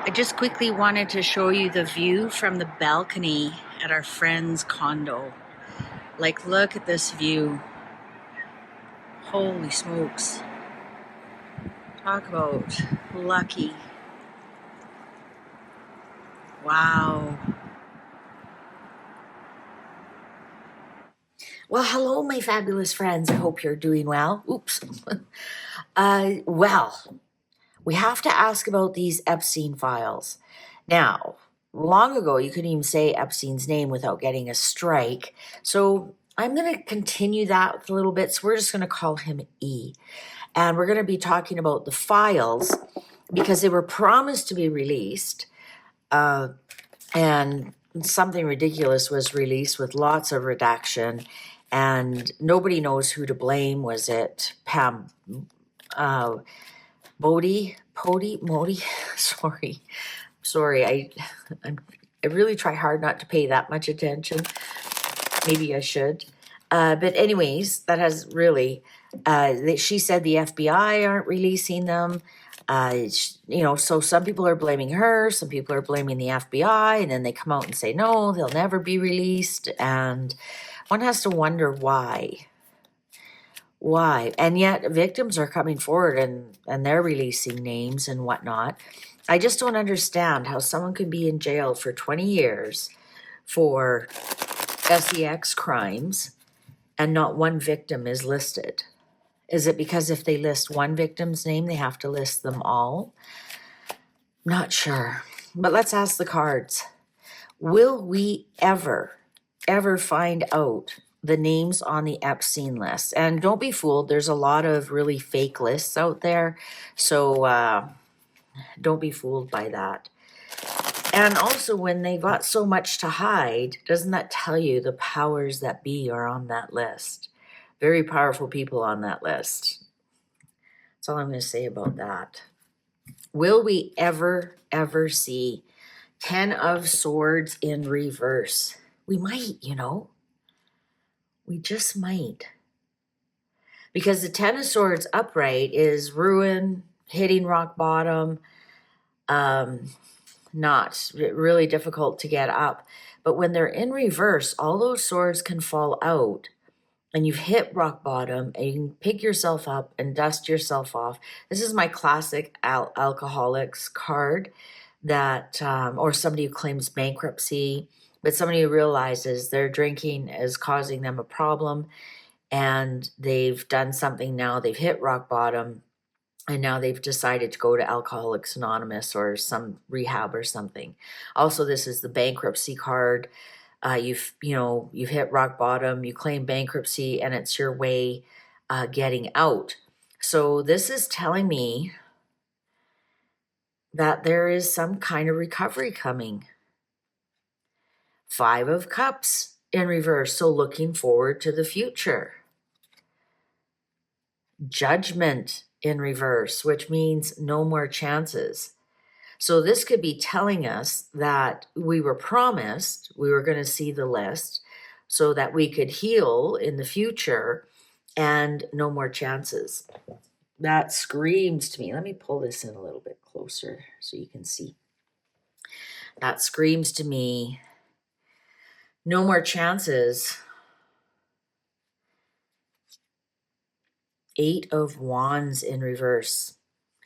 I just quickly wanted to show you the view from the balcony at our friend's condo. Like, look at this view. Holy smokes. Talk about lucky. Wow. Well, hello, my fabulous friends. I hope you're doing well. Oops. Well, we have to ask about these Epstein files. Now, long ago, you couldn't even say Epstein's name without getting a strike. So I'm going to continue that a little bit. So we're just going to call him E. And we're going to be talking about the files because they were promised to be released. And something ridiculous was released with lots of redaction. And nobody knows who to blame. Was it Pam Modi? Sorry. I really try hard not to pay that much attention. Maybe I should. But anyways, that has really, she said the FBI aren't releasing them. So some people are blaming her, some people are blaming the FBI, and then they come out and say, no, they'll never be released. And one has to wonder why. Why? And yet victims are coming forward and they're releasing names and whatnot. I just don't understand how someone can be in jail for 20 years for sex crimes and not one victim is listed. Is it because if they list one victim's name, they have to list them all? Not sure. But let's ask the cards. Will we ever find out the names on the Epstein list? And don't be fooled, there's a lot of really fake lists out there. So don't be fooled by that. And also, when they got so much to hide, doesn't that tell you the powers that be are on that list? Very powerful people on that list. That's all I'm going to say about that. Will we ever see 10 of Swords in reverse? We might, We just might. Because the 10 of Swords upright is ruin, hitting rock bottom, not really difficult to get up. But when they're in reverse, all those swords can fall out and you've hit rock bottom and you can pick yourself up and dust yourself off. This is my classic alcoholics card that, or somebody who claims bankruptcy, but somebody who realizes their drinking is causing them a problem and they've done something now, they've hit rock bottom. And now they've decided to go to Alcoholics Anonymous or some rehab or something. Also, this is the bankruptcy card. You've hit rock bottom, you claim bankruptcy, and it's your way getting out. So this is telling me that there is some kind of recovery coming. 5 of Cups in reverse, so looking forward to the future. Judgment in reverse, which means no more chances. So this could be telling us that we were promised we were going to see the list so that we could heal in the future and no more chances. That screams to me. Let me pull this in a little bit closer so you can see. That screams to me, no more chances. 8 of Wands in reverse.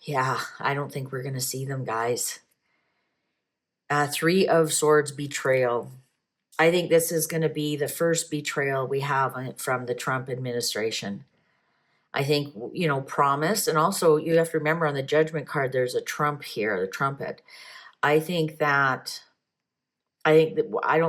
Yeah, I don't think we're going to see them, guys. 3 of Swords, betrayal. I think this is going to be the first betrayal we have from the Trump administration. I think, promise. And also, you have to remember on the Judgment card, there's a trump here, the trumpet. I don't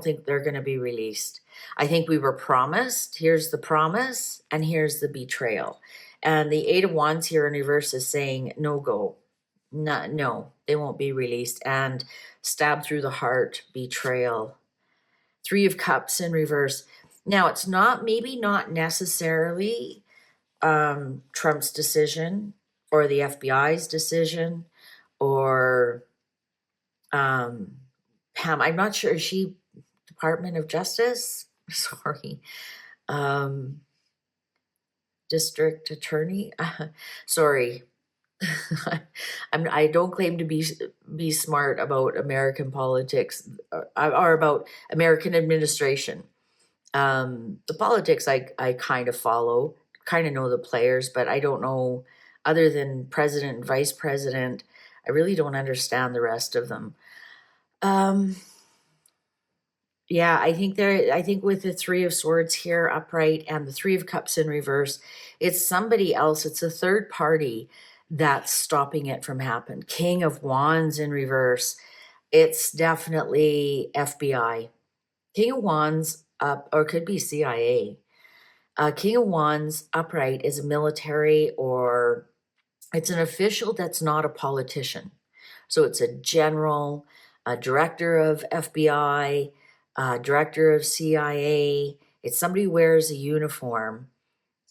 think they're going to be released. I think we were promised. Here's the promise, and here's the betrayal. And the 8 of Wands here in reverse is saying no go. No, they won't be released. And stab through the heart, betrayal. 3 of Cups in reverse. Now, it's maybe not necessarily Trump's decision or the FBI's decision or Pam. I'm not sure. Is she Department of Justice? Sorry. District Attorney? Sorry. I don't claim to be be smart about American politics or about American administration. The politics I kind of follow, kind of know the players, but I don't know, other than president and vice president, I really don't understand the rest of them. Um, yeah, I think with the Three of Swords here upright and the Three of Cups in reverse, it's somebody else. It's a third party that's stopping it from happening. King of Wands in reverse. It's definitely FBI. King of Wands up, or it could be CIA. King of Wands upright is a military, or it's an official that's not a politician. So it's a general, a director of FBI, director of CIA. It's somebody who wears a uniform,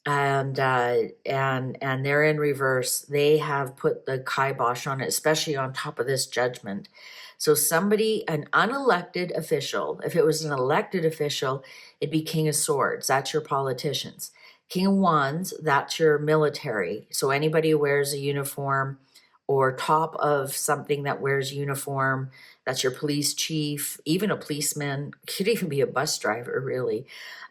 and they're in reverse. They have put the kibosh on it, especially on top of this judgment. So somebody, an unelected official, if it was an elected official, it'd be King of Swords. That's your politicians. King of Wands, that's your military. So anybody who wears a uniform or top of something that wears uniform, that's your police chief, even a policeman, could even be a bus driver, really.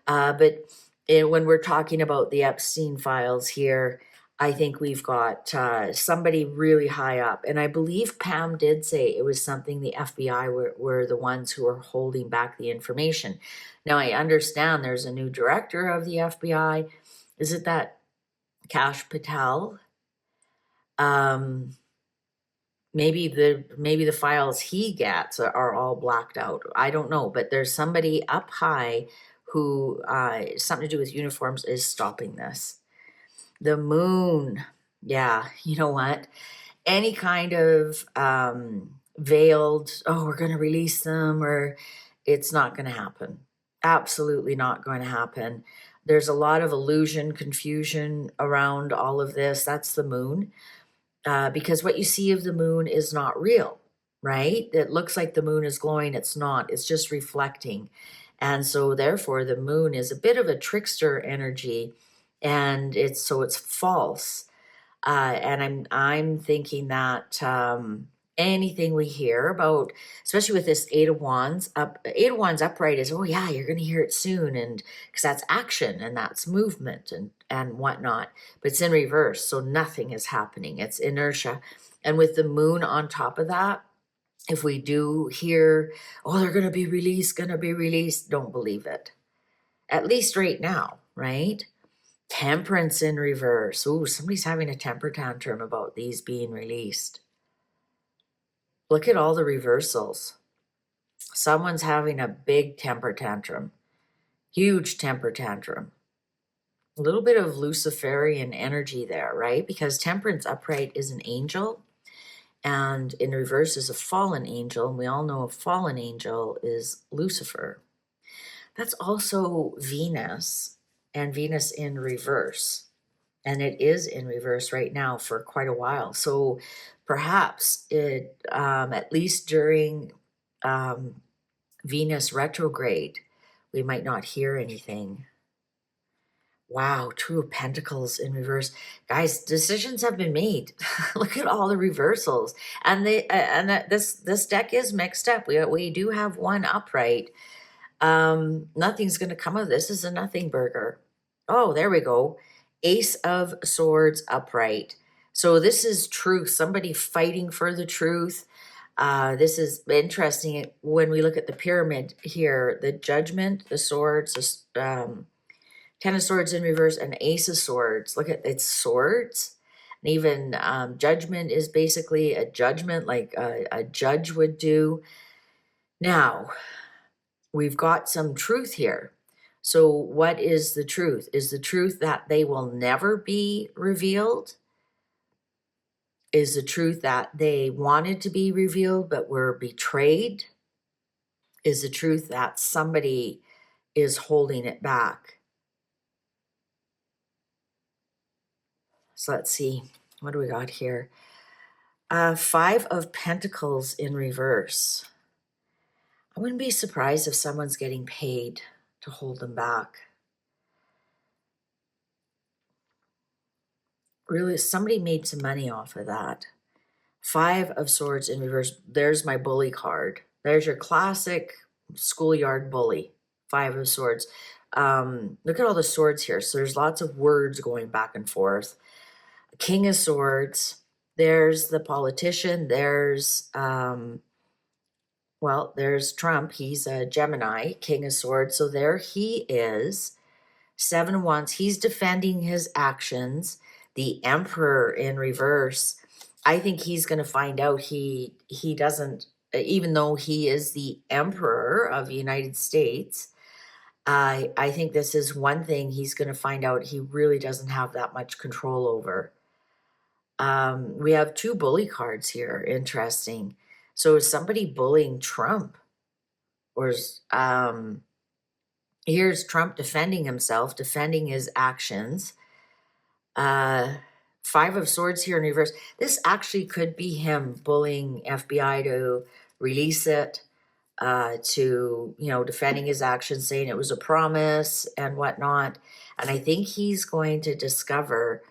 But when we're talking about the Epstein files here, I think we've got somebody really high up. And I believe Pam did say it was something the FBI were the ones who are holding back the information. Now, I understand there's a new director of the FBI. Is it that Kash Patel? Maybe the files he gets are all blacked out. I don't know, but there's somebody up high who something to do with uniforms is stopping this. The moon, yeah, you know what? Any kind of veiled, oh, we're going to release them, or it's not going to happen. Absolutely not going to happen. There's a lot of illusion, confusion around all of this. That's the moon. Because what you see of the moon is not real, right? It looks like the moon is glowing. It's not. It's just reflecting. And so therefore the moon is a bit of a trickster energy, and it's false. And I'm thinking that anything we hear about, especially with this Eight of Wands upright is, oh yeah, you're going to hear it soon, and because that's action and that's movement and whatnot. But it's in reverse, so nothing is happening. It's inertia, and with the moon on top of that, if we do hear, oh, they're going to be released, don't believe it. At least right now, right? Temperance in reverse. Ooh, somebody's having a temper tantrum about these being released. Look at all the reversals. Someone's having a big temper tantrum. Huge temper tantrum. A little bit of Luciferian energy there, right? Because temperance upright is an angel, and in reverse is a fallen angel. And we all know a fallen angel is Lucifer. That's also Venus, and Venus in reverse. And it is in reverse right now for quite a while. So perhaps it, at least during Venus retrograde, we might not hear anything. Wow, Two of Pentacles in reverse. Guys, decisions have been made. Look at all the reversals. And this deck is mixed up. We do have one upright. Nothing's going to come of this. This is a nothing burger. Oh, there we go. Ace of Swords upright. So this is truth. Somebody fighting for the truth. This is interesting. When we look at the pyramid here, the Judgment, the Swords, Ten of Swords in reverse, and Ace of Swords. Look at its swords. And even Judgment is basically a judgment like a judge would do. Now, we've got some truth here. So what is the truth? Is the truth that they will never be revealed? Is the truth that they wanted to be revealed but were betrayed? Is the truth that somebody is holding it back? So let's see. What do we got here? Five of Pentacles in reverse. I wouldn't be surprised if someone's getting paid to hold them back. Really, somebody made some money off of that. Five of Swords in reverse. There's my bully card. There's your classic schoolyard bully. Five of Swords. Look at all the swords here. So there's lots of words going back and forth. King of Swords. There's the politician. There's Trump. He's a Gemini, King of Swords. So there he is. Seven of Wands. He's defending his actions. The Emperor in reverse. I think he's going to find out he doesn't, even though he is the Emperor of the United States, I think this is one thing he's going to find out he really doesn't have that much control over. We have two bully cards here. Interesting. So is somebody bullying Trump? Or here's Trump defending himself, defending his actions. Five of Swords here in reverse. This actually could be him bullying FBI to release it, to, defending his actions, saying it was a promise and whatnot. And I think he's going to discover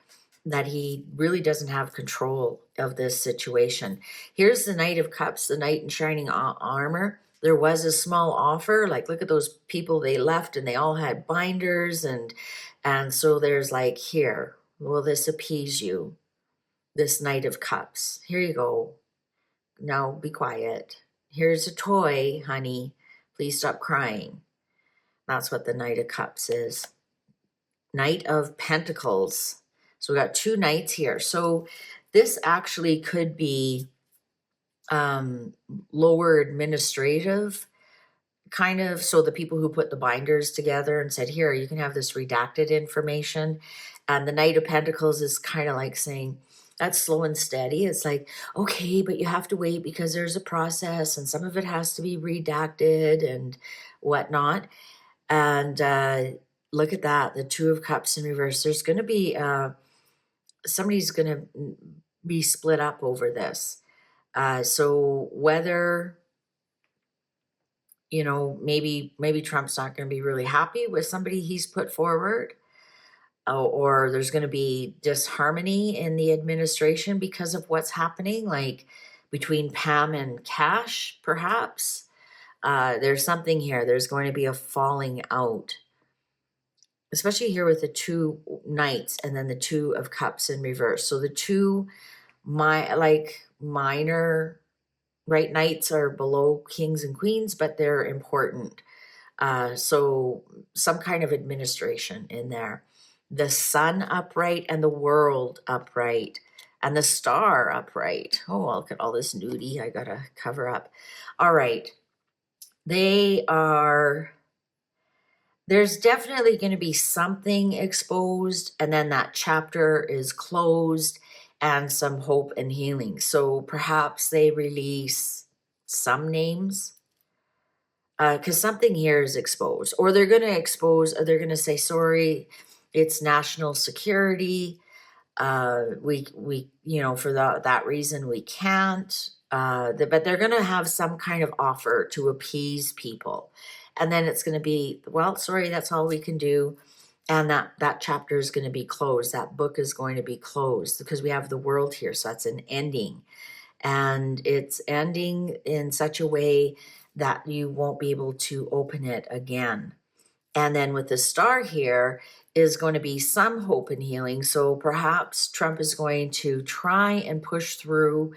that he really doesn't have control of this situation. Here's the Knight of Cups, the knight in shining armor. There was a small offer. Like, look at those people they left, and they all had binders. And so there's like, here, will this appease you? This Knight of Cups. Here you go. Now be quiet. Here's a toy, honey. Please stop crying. That's what the Knight of Cups is. Knight of Pentacles. So we got two knights here. So this actually could be lower administrative kind of. So the people who put the binders together and said, here, you can have this redacted information. And the Knight of Pentacles is kind of like saying, that's slow and steady. It's like, okay, but you have to wait because there's a process and some of it has to be redacted and whatnot. And look at that, the Two of Cups in reverse. There's going to be, somebody's going to be split up over this. So whether, maybe Trump's not going to be really happy with somebody he's put forward, or there's going to be disharmony in the administration because of what's happening, like between Pam and Cash, perhaps. There's something here. There's going to be a falling out, especially here with the two knights and then the Two of Cups in reverse. So the two, minor, right? Knights are below kings and queens, but they're important. So some kind of administration in there. The Sun upright and the World upright and the Star upright. Oh, look at all this nudie I gotta cover up. All right. There's definitely going to be something exposed, and then that chapter is closed and some hope and healing. So perhaps they release some names, because something here is exposed, or they're going to say, sorry, it's national security. We for that reason we can't. But they're going to have some kind of offer to appease people, and then it's going to be, well, sorry, that's all we can do, and that chapter is going to be closed. That book is going to be closed because we have the World here, so that's an ending, and it's ending in such a way that you won't be able to open it again. And then with the Star here is going to be some hope and healing. So perhaps Trump is going to try and push through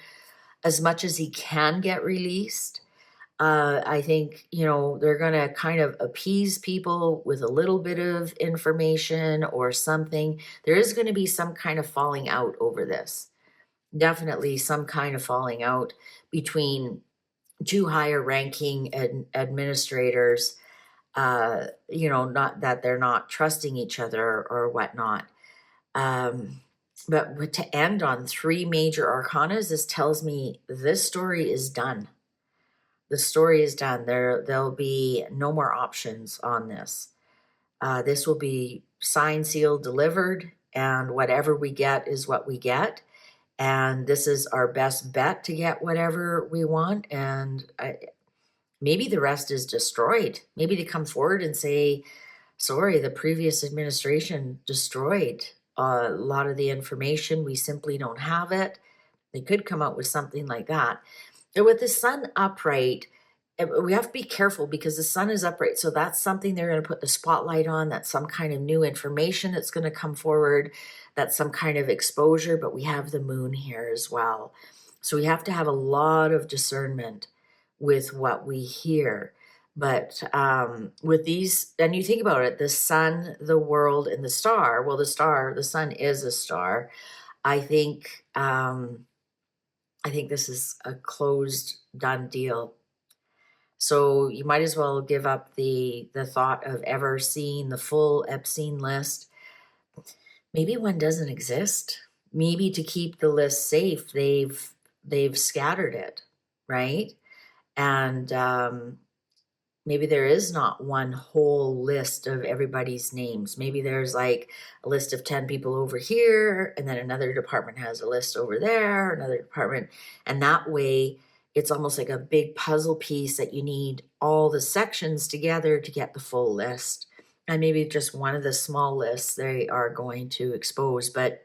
as much as he can get released. I think, they're going to kind of appease people with a little bit of information or something. There is going to be some kind of falling out over this. Definitely some kind of falling out between two higher ranking administrators. Not that they're not trusting each other or whatnot. But to end on three major arcanas, this tells me this story is done. The story is done. There'll be no more options on this. This will be signed, sealed, delivered, and whatever we get is what we get. And this is our best bet to get whatever we want. And maybe the rest is destroyed. Maybe they come forward and say, sorry, the previous administration destroyed a lot of the information. We simply don't have it. They could come out with something like that. And with the sun upright, we have to be careful because the sun is upright. So that's something they're going to put the spotlight on. That's some kind of new information that's going to come forward. That's some kind of exposure, but we have the moon here as well. So we have to have a lot of discernment with what we hear. But with these, and you think about it, the sun, the world, and the star. Well, the sun is a star. I think this is a closed, done deal. So you might as well give up the thought of ever seeing the full Epstein list. Maybe one doesn't exist. Maybe to keep the list safe, they've scattered it, right? And maybe there is not one whole list of everybody's names. Maybe there's like a list of 10 people over here, and then another department has a list over there, another department. And that way, it's almost like a big puzzle piece that you need all the sections together to get the full list. And maybe just one of the small lists they are going to expose. But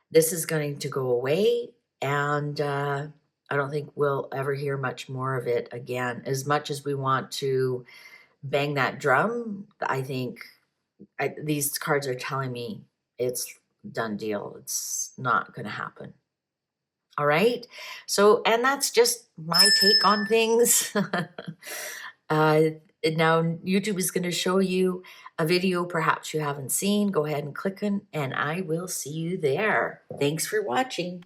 this is going to go away, and I don't think we'll ever hear much more of it again. As much as we want to bang that drum, I think these cards are telling me it's done deal. It's not going to happen. All right. So, and that's just my take on things. Now YouTube is going to show you a video perhaps you haven't seen. Go ahead and click on, and I will see you there. Thanks for watching.